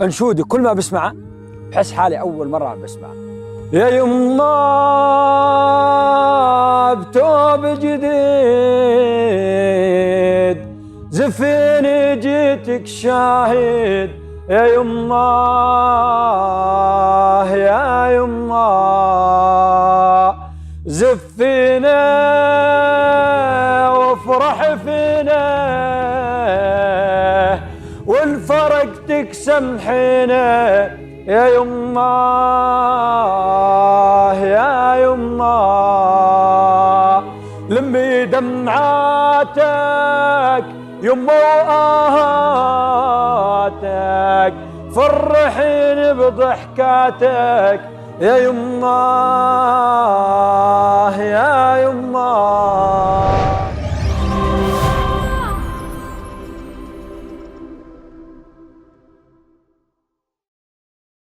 انشودي كل ما بسمعه بحس حالي أول مرة بسمعه. يا يما بتوب جديد زفيني جيتك شاهد، يا يما يا يما زفينا وافرح فينا والفرقتك سمحينا، يا يما يا يما لمي دمعاتك يما وآهاتك فرحيني بضحكاتك، يا يما يا يما.